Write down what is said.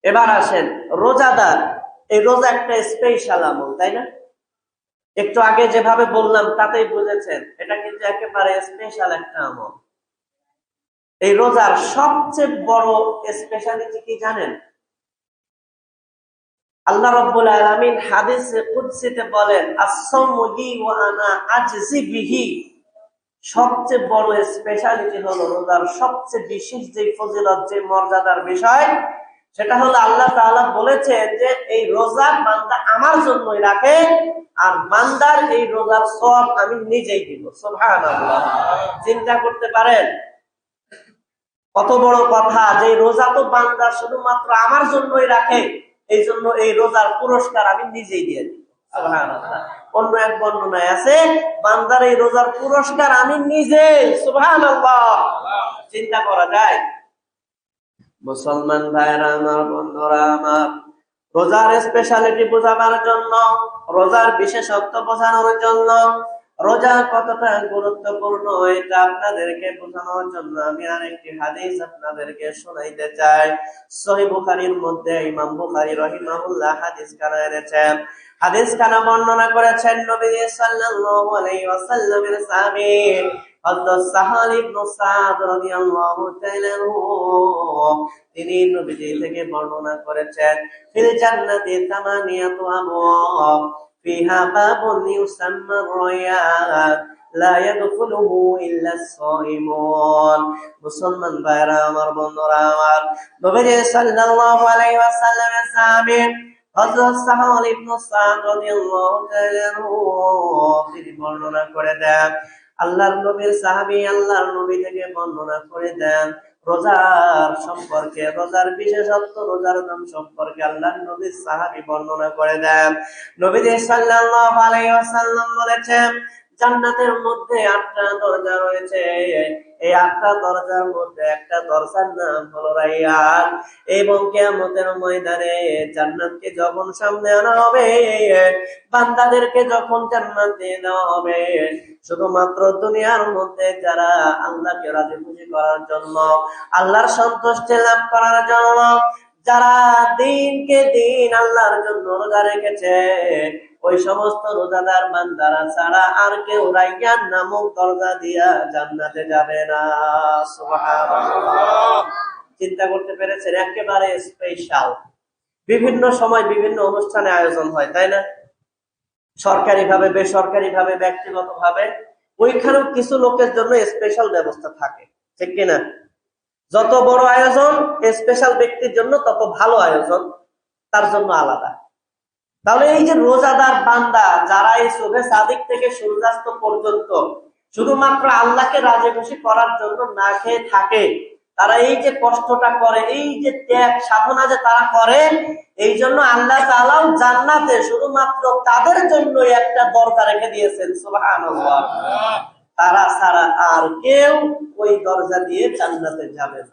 এবার আসেন রোজাদার, এই রোজা একটা স্পেশাল আমল, তাই না? একটু আগে যেভাবে বললাম তাতেই বুঝেছেন এটা কিন্তু একেবারে স্পেশাল একটা আমল। এই রোজার সবচেয়ে বড় স্পেশালিটি কি জানেন? আল্লাহ রাব্বুল আলামিন হাদিসে কুদসিতে বলেন, আস-সাওমু লি ওয়া আনা আজজি বিহি। সবচেয়ে বড় স্পেশালিটি হলো রোজার সবচেয়ে বিশেষ যে ফজিলত, যে মর্যাদার বিষয়, সেটা হলো আল্লাহ তাআলা বলেছেন যে এই রোজা বান্দা আমার জন্যই রাখে, আর বান্দার এই রোজার সওয়াব আমি নিজেই দিব। সুবহানাল্লাহ। চিন্তা করতে পারেন কত বড় কথা, যে রোজা তো বান্দা শুধুমাত্র আমার জন্যই রাখে, এই জন্য এই রোজার পুরস্কার আমি নিজেই দিয়ে দিই। সুবহানাল্লাহ। অন্য এক বর্ণনায় আছে, বান্দার এই রোজার পুরস্কার আমি নিজে। সুবহানাল্লাহ। চিন্তা করা যায়? মুসলমান ভাইরা আমার, বন্ধুরা আমার, রোজার স্পেশালিটি বোঝাবার জন্য, রোজার বিশেষত্ব বোঝানোর জন্য, রোজা কতটা গুরুত্বপূর্ণ এটা আপনাদেরকে বোঝানোর জন্য আমি আরেকটি হাদিস আপনাদেরকে শোনাইতে চাই। সহিহ বুখারীর মধ্যে ইমাম বুখারী রাহিমাহুল্লাহ হাদিস খানা এনেছেন। হাদিস খানা বর্ণনা করেছেন নবী সাল্লাল্লাহু আলাইহি ওয়াসাল্লামের সাহাবী হযরত সাহাল ইবনে সাদ রাদিয়াল্লাহু তাআলা তিনি নবীজি থেকে বর্ণনা করেছেন, ফিল জান্নাতি তামানিয়াতু আবওয়াব ফিহা বাবুন ইউসাম্মা রায়্যান লা ইয়াদখুলুহু ইল্লা আস-সাইমুন। মুসলমান ভাইরা আমার, বন্ধুরা আমার, নবী সাল্লাল্লাহু আলাইহি ওয়াসাল্লামের সাহাবী হযরত সাহাল ইবনে সাদ রাদিয়াল্লাহু তাআলা তিনি বর্ণনা করে দেন, আল্লাহর নবীর সাহাবী আল্লাহর নবী থেকে বর্ণনা করে দেন রোজার সম্পর্কে, রোজার বিশেষত্ব, রোজার নাম সম্পর্কে আল্লাহর নবীর সাহাবী বর্ণনা করে দেন। নবী সাল্লাল্লাহু আলাইহি ওয়াসাল্লাম বলেছেন, জান্নাতের মধ্যে 8টা দরজা রয়েছে, এই 8টা দরজার মধ্যে একটা দরজার নাম হলো রায়্যান। এবং কিয়ামতের ময়দানে জান্নাতকে যখন সামনে আনা হবে, বান্দাদেরকে যখন জান্নাত দিয়ে দেওয়া হবে, শুধুমাত্র দুনিয়ার মধ্যে যারা আল্লাহকে রাজি খুশি করার জন্য, আল্লাহর সন্তুষ্টি লাভ করার জন্য, যারা দিনকে দিন আল্লাহর জন্য রোজা রেখেছে, ওই সমস্ত রোজাদার বান্দারা ছাড়া আর কেউ রায়্যান নামক দরজা দিয়া জান্নাতে যাবে না। সুবহানাল্লাহ। চিন্তা করতে পেরেছেন? একেবারে স্পেশাল। বিভিন্ন সময় বিভিন্ন অনুষ্ঠানে আয়োজন হয়, তাই না? সরকারি ভাবে, বেসরকারি ভাবে, ব্যক্তিগত ভাবে, ওইখানেও কিছু লোকের জন্য স্পেশাল ব্যবস্থা থাকে, ঠিক কিনা? যত বড় আয়োজন স্পেশাল ব্যক্তির জন্য তত ভালো আয়োজন তার জন্য আলাদা। তাহলে এই যে রোজাদার বান্দা যারা এই শুভে সাদিক থেকে সূর্যাস্ত পর্যন্ত শুধুমাত্র আল্লাহকে রাজি খুশি করার জন্য না খেয়ে থাকে, তারা এই যে কষ্টটা করে, এই যে ত্যাগ সাধনা যে তারা করে, এই জন্য আল্লাহ তাআলাও জান্নাতে শুধুমাত্র তাদের জন্য একটা দরজা রেখে দিয়েছেন। সুবহানাল্লাহ। তারা ছাড়া আর কেউ ওই দরজা দিয়ে জান্নাতে যাবে না।